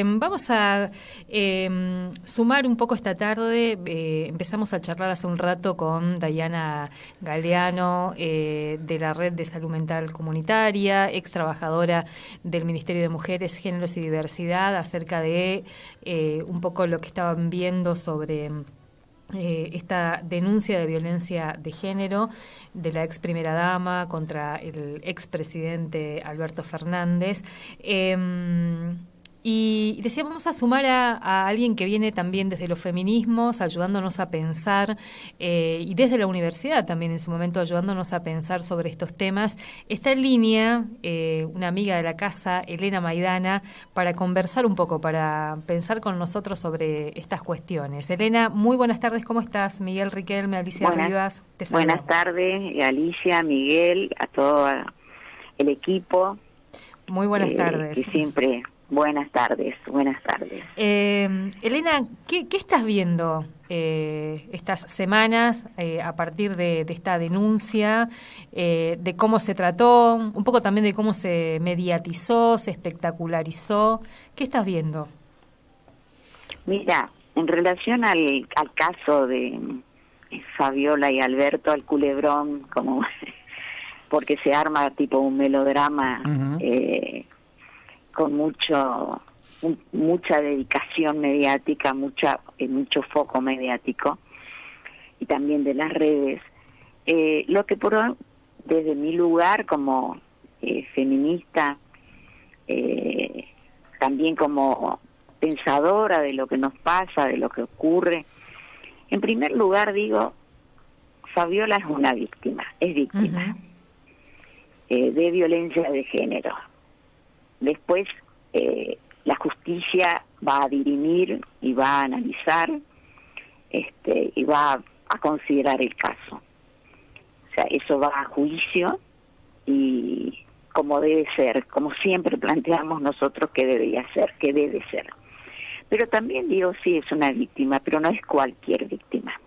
Vamos a sumar un poco esta tarde. Empezamos a charlar hace un rato con Dayana Galeano, de la Red de Salud Mental Comunitaria, ex trabajadora del Ministerio de Mujeres, Géneros y Diversidad, acerca de un poco lo que estaban viendo sobre esta denuncia de violencia de género de la ex primera dama contra el ex presidente Alberto Fernández. Y decía, vamos a sumar a alguien que viene también desde los feminismos, ayudándonos a pensar, y desde la universidad también en su momento ayudándonos a pensar sobre estos temas. Está en línea una amiga de la casa, Elena Maidana, para conversar un poco, para pensar con nosotros sobre estas cuestiones. Elena, muy buenas tardes, ¿cómo estás? Miguel Riquelme, Alicia Rivas, te saludamos. Buenas tardes, Alicia, Miguel, a todo el equipo. Muy buenas tardes. Que siempre... Buenas tardes, buenas tardes. Elena, ¿qué estás viendo estas semanas a partir de esta denuncia, de cómo se trató, un poco también de cómo se mediatizó, se espectacularizó? ¿Qué estás viendo? Mira, en relación al caso de Fabiola y Alberto, al culebrón, como porque se arma tipo un melodrama, con mucha dedicación mediática, mucho foco mediático, y también de las redes. Lo que desde mi lugar como feminista, también como pensadora de lo que nos pasa, de lo que ocurre, en primer lugar digo, Fabiola es una víctima, es víctima de violencia de género. Después la justicia va a dirimir y va a analizar y va a considerar el caso. O sea, eso va a juicio y como debe ser, como siempre planteamos nosotros que debería ser, que debe ser. Pero también digo, sí, es una víctima, pero no es cualquier víctima.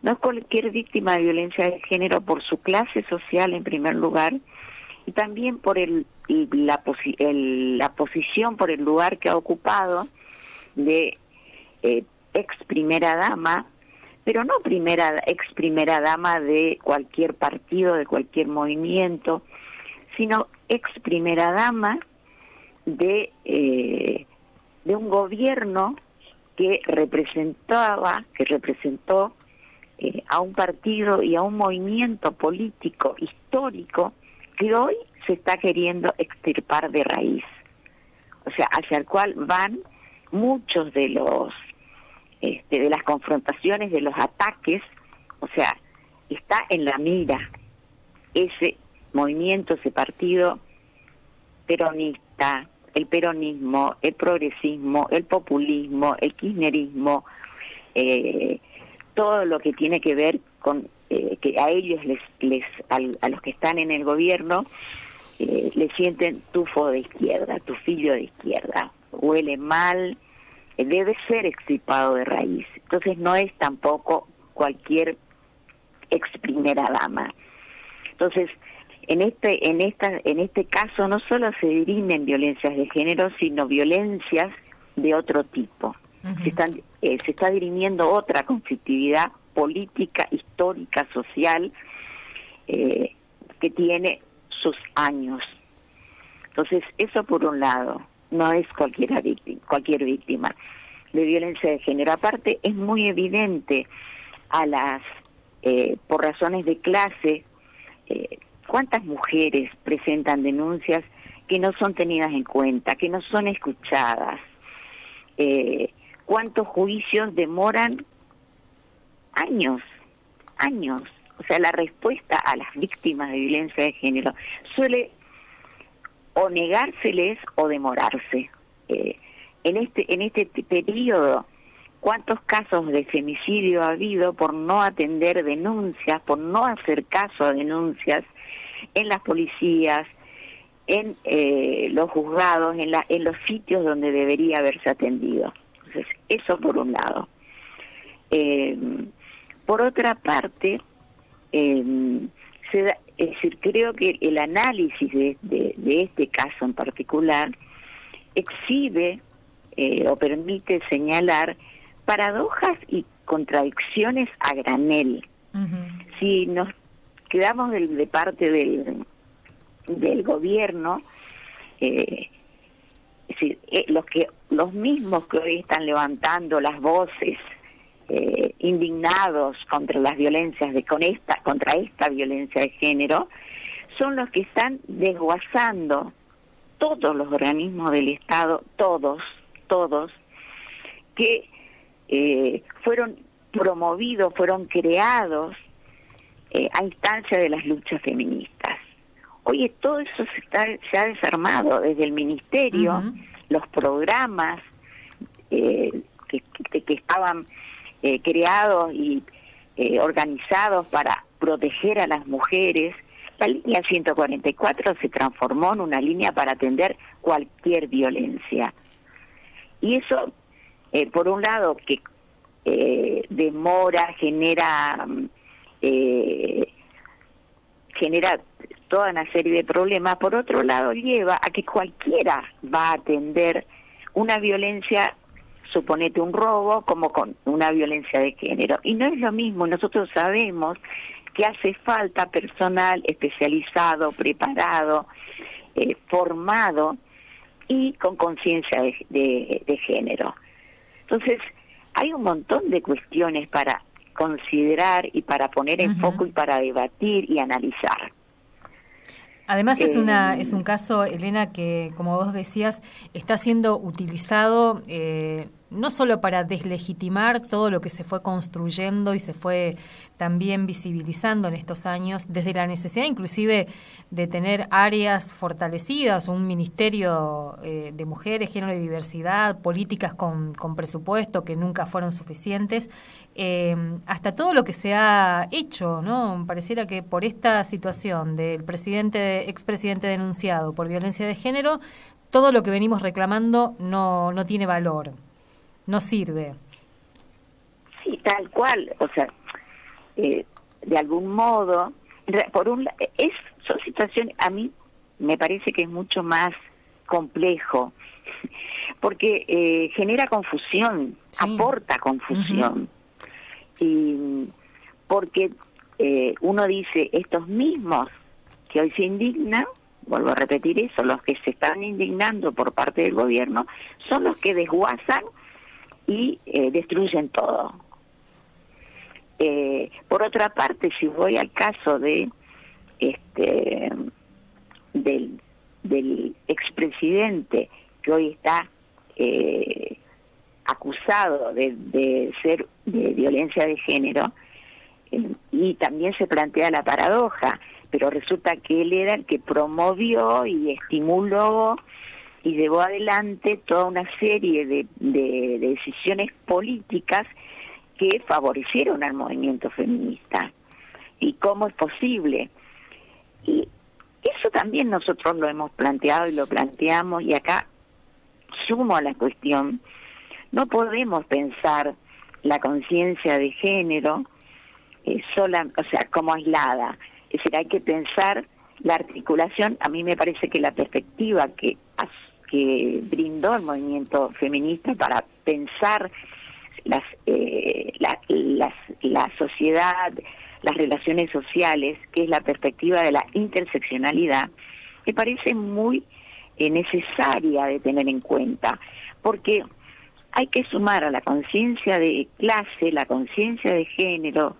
No es cualquier víctima de violencia de género por su clase social en primer lugar, y también por la posición, por el lugar que ha ocupado de ex primera dama, pero no ex primera dama de cualquier partido, de cualquier movimiento, sino ex primera dama de un gobierno que representó a un partido y a un movimiento político histórico que hoy se está queriendo extirpar de raíz, o sea, hacia el cual van muchos de de las confrontaciones, de los ataques. O sea, está en la mira ese movimiento, ese partido peronista, el peronismo, el progresismo, el populismo, el kirchnerismo, todo lo que tiene que ver con que a ellos a los que están en el gobierno le sienten tufo de izquierda, tufillo de izquierda, huele mal, debe ser extirpado de raíz. Entonces no es tampoco cualquier ex primera dama. Entonces en este caso no solo se dirimen violencias de género, sino violencias de otro tipo. Se está dirimiendo otra conflictividad política, histórica, social, que tiene sus años. Entonces, eso por un lado, no es cualquier víctima de violencia de género. Aparte, es muy evidente por razones de clase, cuántas mujeres presentan denuncias que no son tenidas en cuenta, que no son escuchadas, cuántos juicios demoran años. O sea, la respuesta a las víctimas de violencia de género suele o negárseles o demorarse. En este periodo, ¿cuántos casos de femicidio ha habido por no atender denuncias, por no hacer caso a denuncias en las policías, en los juzgados, en los sitios donde debería haberse atendido? Entonces, eso por un lado. Por otra parte, creo que el análisis de este caso en particular exhibe o permite señalar paradojas y contradicciones a granel. Si nos quedamos de parte del gobierno, es decir, los mismos que hoy están levantando las voces indignados contra las violencias contra esta violencia de género, son los que están desguazando todos los organismos del Estado, todos, que fueron promovidos, fueron creados a instancia de las luchas feministas. Oye, todo eso se ha desarmado desde el ministerio, los programas que estaban creados y organizados para proteger a las mujeres. La línea 144 se transformó en una línea para atender cualquier violencia. Y eso, por un lado, que demora, genera toda una serie de problemas. Por otro lado, lleva a que cualquiera va a atender una violencia, suponete un robo, como con una violencia de género. Y no es lo mismo. Nosotros sabemos que hace falta personal especializado, preparado, formado y con conciencia de género. Entonces, hay un montón de cuestiones para considerar y para poner en foco y para debatir y analizar. Además es un caso, Elena, que como vos decías, está siendo utilizado no solo para deslegitimar todo lo que se fue construyendo y se fue también visibilizando en estos años, desde la necesidad inclusive de tener áreas fortalecidas, un ministerio de mujeres, género y diversidad, políticas con presupuesto que nunca fueron suficientes, hasta todo lo que se ha hecho, ¿no? Pareciera que por esta situación del expresidente denunciado por violencia de género, todo lo que venimos reclamando no tiene valor, no sirve. Sí, tal cual, o sea, de algún modo, son situaciones, a mí me parece que es mucho más complejo, porque genera confusión, aporta confusión, y porque uno dice, estos mismos que hoy se indignan, vuelvo a repetir eso, los que se están indignando por parte del gobierno, son los que desguazan y destruyen todo. Por otra parte, si voy al caso del expresidente que hoy está acusado de ser de violencia de género, y también se plantea la paradoja, pero resulta que él era el que promovió y estimuló y llevó adelante toda una serie de decisiones políticas que favorecieron al movimiento feminista. ¿Y cómo es posible? Y eso también nosotros lo hemos planteado y lo planteamos, y acá sumo a la cuestión, no podemos pensar la conciencia de género como aislada. Es decir, hay que pensar la articulación. A mí me parece que la perspectiva que brindó el movimiento feminista para pensar la sociedad, las relaciones sociales, que es la perspectiva de la interseccionalidad, me parece muy necesaria de tener en cuenta, porque hay que sumar a la conciencia de clase, la conciencia de género,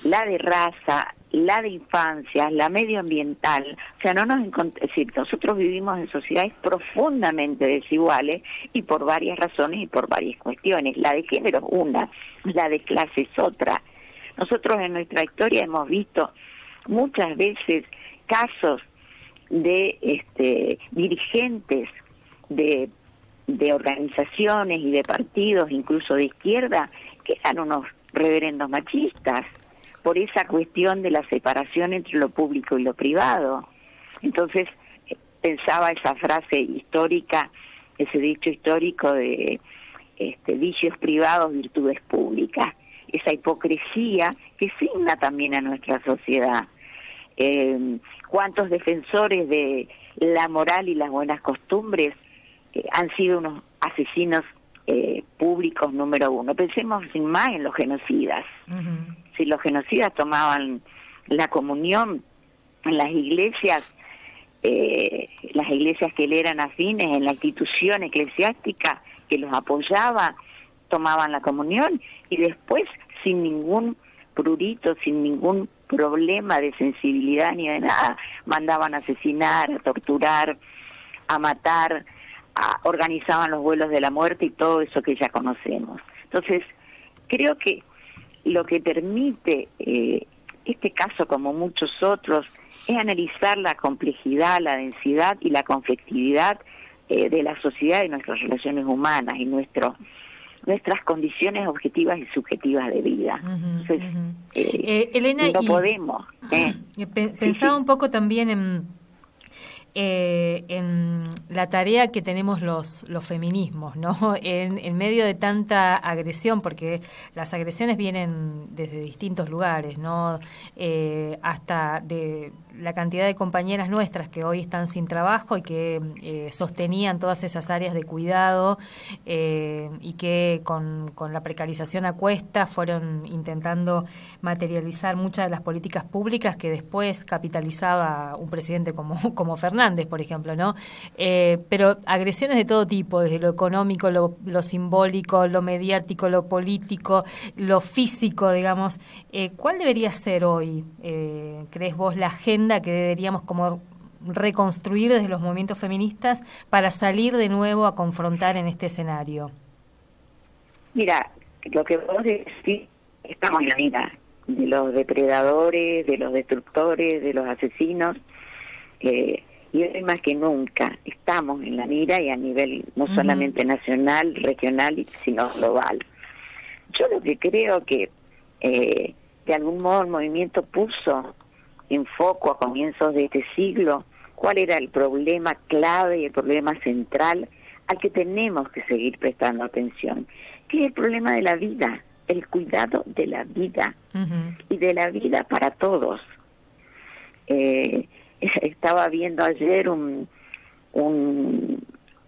la de raza, la de infancia, la medioambiental. O sea, nosotros vivimos en sociedades profundamente desiguales y por varias razones y por varias cuestiones. La de género es una, la de clase es otra. Nosotros en nuestra historia hemos visto muchas veces casos de dirigentes de organizaciones y de partidos, incluso de izquierda, que eran unos reverendos machistas, por esa cuestión de la separación entre lo público y lo privado. Entonces, pensaba esa frase histórica, ese dicho histórico de vicios privados, virtudes públicas, esa hipocresía que signa también a nuestra sociedad. ¿Cuántos defensores de la moral y las buenas costumbres han sido unos asesinos públicos número uno. Pensemos sin más en los genocidas. Si los genocidas tomaban la comunión en las iglesias que le eran afines, en la institución eclesiástica que los apoyaba, tomaban la comunión y después, sin ningún prurito, sin ningún problema de sensibilidad ni de nada, mandaban a asesinar, a torturar, a matar, organizaban los vuelos de la muerte y todo eso que ya conocemos. Entonces, creo que lo que permite este caso, como muchos otros, es analizar la complejidad, la densidad y la conflictividad de la sociedad y nuestras relaciones humanas y nuestras condiciones objetivas y subjetivas de vida. Entonces, Elena, no podemos. Pensaba un poco también en la tarea que tenemos los feminismos, ¿no? En medio de tanta agresión, porque las agresiones vienen desde distintos lugares, ¿no? Hasta de la cantidad de compañeras nuestras que hoy están sin trabajo y que sostenían todas esas áreas de cuidado y que con la precarización a cuesta fueron intentando materializar muchas de las políticas públicas que después capitalizaba un presidente como Fernández, por ejemplo, ¿no? Pero agresiones de todo tipo, desde lo económico, lo simbólico, lo mediático, lo político, lo físico, digamos. ¿Cuál debería ser hoy, crees vos, la agenda que deberíamos como reconstruir desde los movimientos feministas para salir de nuevo a confrontar en este escenario? Mira, lo que vos decís, estamos en la mira de los depredadores, de los destructores, de los asesinos, y hoy más que nunca estamos en la mira y a nivel no solamente nacional, regional, sino global. Yo lo que creo que de algún modo el movimiento puso en foco a comienzos de este siglo cuál era el problema clave y el problema central al que tenemos que seguir prestando atención, que es el problema de la vida, el cuidado de la vida y de la vida para todos. Estaba viendo ayer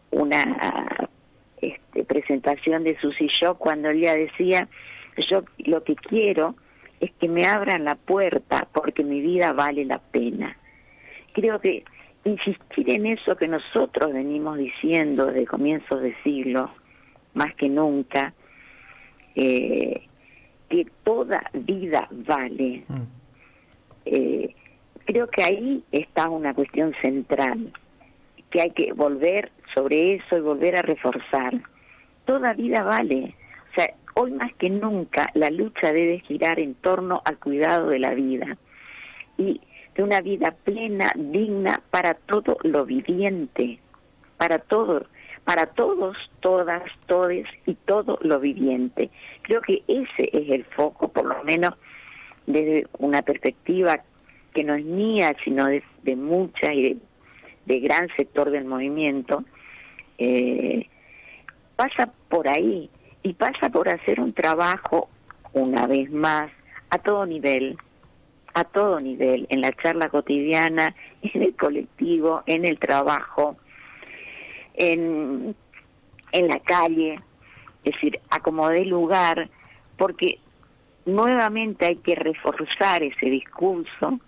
una presentación de Susy Shock cuando ella decía: yo lo que quiero es que me abran la puerta porque mi vida vale la pena. Creo que insistir en eso que nosotros venimos diciendo desde comienzos de siglo, más que nunca, que toda vida vale. Creo que ahí está una cuestión central, que hay que volver sobre eso y volver a reforzar. Toda vida vale. O sea, hoy más que nunca la lucha debe girar en torno al cuidado de la vida y de una vida plena, digna para todo lo viviente, para todos, todas, todes y todo lo viviente. Creo que ese es el foco, por lo menos desde una perspectiva que no es mía, sino de mucha y de gran sector del movimiento. Pasa por ahí y pasa por hacer un trabajo, una vez más, a todo nivel, en la charla cotidiana, en el colectivo, en el trabajo, en la calle, es decir, a como dé lugar, porque nuevamente hay que reforzar ese discurso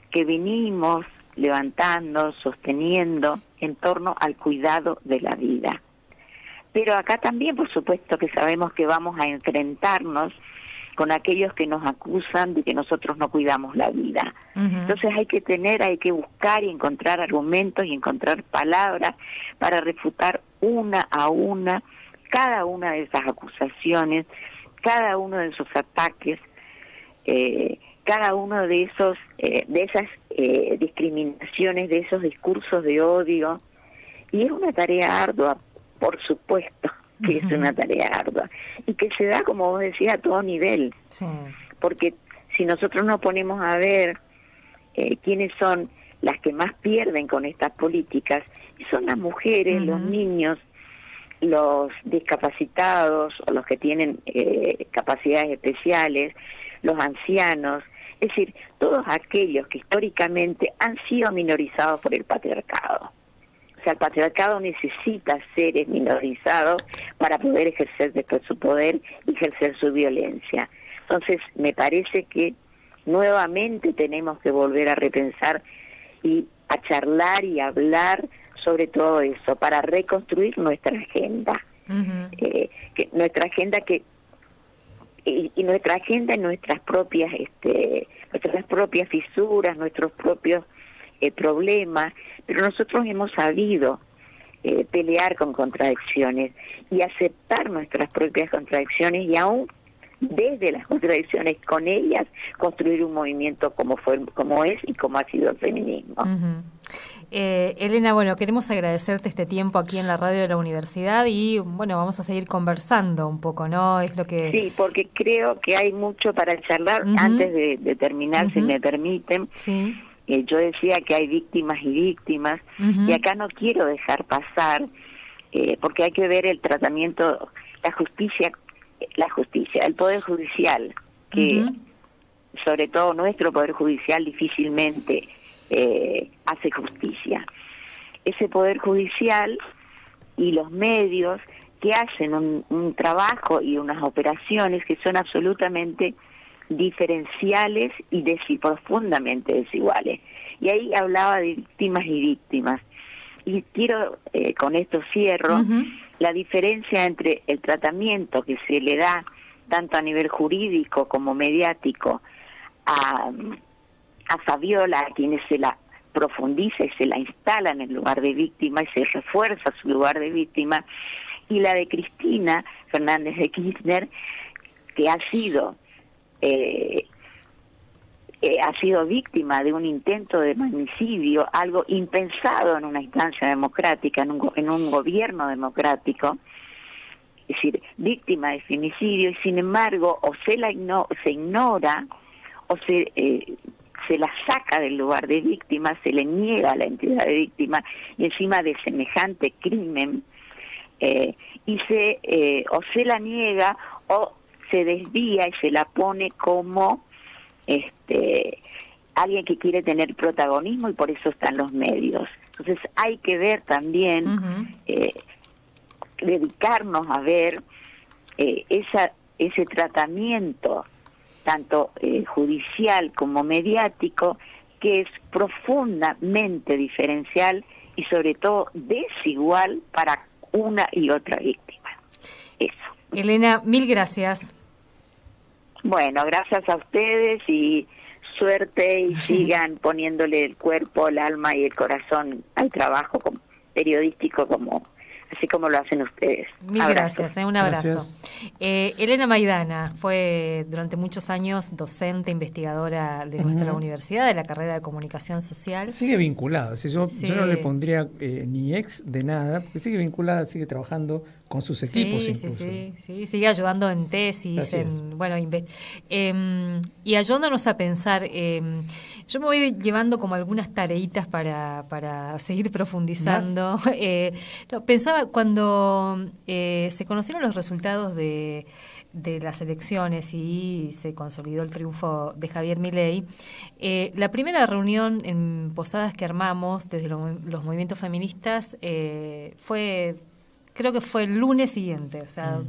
que venimos levantando, sosteniendo en torno al cuidado de la vida. Pero acá también, por supuesto, que sabemos que vamos a enfrentarnos con aquellos que nos acusan de que nosotros no cuidamos la vida. Entonces hay que buscar y encontrar argumentos y encontrar palabras para refutar una a una cada una de esas acusaciones, cada uno de esos ataques, cada uno de esos de esas discriminaciones, de esos discursos de odio. Y es una tarea ardua, por supuesto que es una tarea ardua, y que se da, como vos decías, a todo nivel. Sí. Porque si nosotros nos ponemos a ver quiénes son las que más pierden con estas políticas, son las mujeres, los niños, los discapacitados o los que tienen capacidades especiales, los ancianos, es decir, todos aquellos que históricamente han sido minorizados por el patriarcado. O sea, el patriarcado necesita seres minorizados para poder ejercer después su poder y ejercer su violencia. Entonces, me parece que nuevamente tenemos que volver a repensar y a charlar y hablar sobre todo eso, para reconstruir nuestra agenda. Que nuestra agenda y nuestra agenda en nuestras propias fisuras, nuestros propios problemas, pero nosotros hemos sabido pelear con contradicciones y aceptar nuestras propias contradicciones y aún desde las contradicciones con ellas construir un movimiento como es y como ha sido el feminismo. Elena, bueno, queremos agradecerte este tiempo aquí en la radio de la universidad y bueno, vamos a seguir conversando un poco, ¿no? Es lo que... Sí, porque creo que hay mucho para charlar. Antes de terminar, si me permiten. Sí. Yo decía que hay víctimas y víctimas, y acá no quiero dejar pasar, porque hay que ver el tratamiento, la justicia, el Poder Judicial, que sobre todo nuestro Poder Judicial difícilmente hace justicia. Ese Poder Judicial y los medios que hacen un trabajo y unas operaciones que son absolutamente diferenciales y profundamente desiguales. Y ahí hablaba de víctimas y víctimas. Y quiero, con esto cierro, la diferencia entre el tratamiento que se le da, tanto a nivel jurídico como mediático, a Fabiola, a quienes se la profundiza y se la instala en el lugar de víctima y se refuerza su lugar de víctima, y la de Cristina Fernández de Kirchner, que ha sido víctima de un intento de magnicidio, algo impensado en una instancia democrática, en un gobierno democrático, es decir, víctima de femicidio, y sin embargo o se ignora o se la saca del lugar de víctima, se le niega la entidad de víctima, y encima de semejante crimen, y o se la niega o se desvía y se la pone como alguien que quiere tener protagonismo, y por eso están los medios. Entonces hay que ver también, dedicarnos a ver ese tratamiento tanto judicial como mediático, que es profundamente diferencial y sobre todo desigual para una y otra víctima. Eso. Elena, mil gracias. Bueno, gracias a ustedes y suerte, y sigan poniéndole el cuerpo, el alma y el corazón al trabajo periodístico así como lo hacen ustedes. Mil gracias, un abrazo. Elena Maidana fue durante muchos años docente, investigadora de nuestra universidad, de la carrera de Comunicación Social. Sigue vinculada, yo no le pondría ni ex de nada, porque sigue vinculada, sigue trabajando con sus equipos incluso. Sí, sigue ayudando en tesis, y ayudándonos a pensar. Yo me voy llevando como algunas tareitas para seguir profundizando. Pensaba cuando se conocieron los resultados de las elecciones y se consolidó el triunfo de Javier Milei, la primera reunión en posadas que armamos desde los movimientos feministas creo que fue el lunes siguiente, o sea,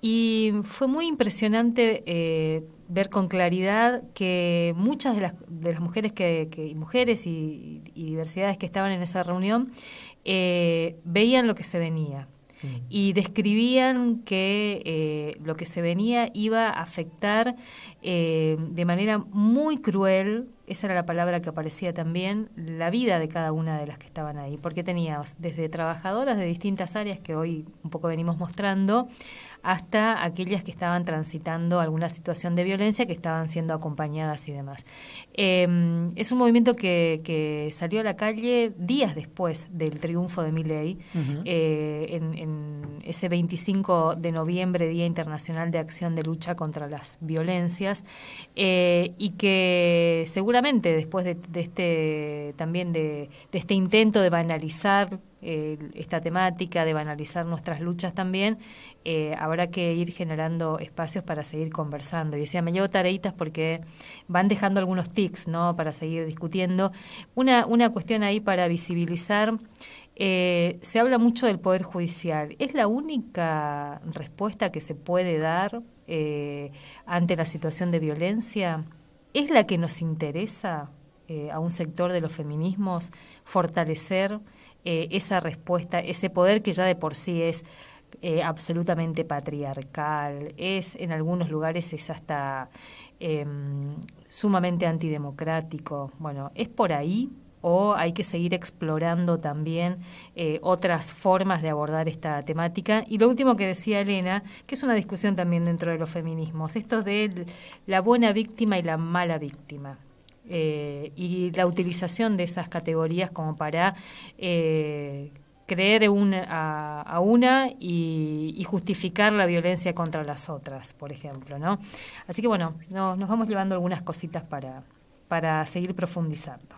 y fue muy impresionante ver con claridad que muchas de las mujeres mujeres y diversidades que estaban en esa reunión veían lo que se venía y describían que lo que se venía iba a afectar de manera muy cruel, esa era la palabra que aparecía también, la vida de cada una de las que estaban ahí, porque teníamos desde trabajadoras de distintas áreas que hoy un poco venimos mostrando, hasta aquellas que estaban transitando alguna situación de violencia, que estaban siendo acompañadas y demás. Es un movimiento que salió a la calle días después del triunfo de Milei en ese 25 de noviembre, Día Internacional de Acción de Lucha contra las Violencias, y que seguramente después de este intento de banalizar esta temática, de banalizar nuestras luchas también, habrá que ir generando espacios para seguir conversando. Y decía, me llevo tareitas porque van dejando algunos tics, ¿no?, para seguir discutiendo. Una cuestión ahí para visibilizar, se habla mucho del Poder Judicial. ¿Es la única respuesta que se puede dar ante la situación de violencia? ¿Es la que nos interesa a un sector de los feminismos fortalecer esa respuesta, ese poder que ya de por sí es absolutamente patriarcal, en algunos lugares es hasta sumamente antidemocrático? Bueno, ¿es por ahí o hay que seguir explorando también otras formas de abordar esta temática? Y lo último que decía Elena, que es una discusión también dentro de los feminismos, esto de la buena víctima y la mala víctima. Y la utilización de esas categorías como para creer a una y justificar la violencia contra las otras, por ejemplo, ¿no? Así que bueno, nos vamos llevando algunas cositas para seguir profundizando.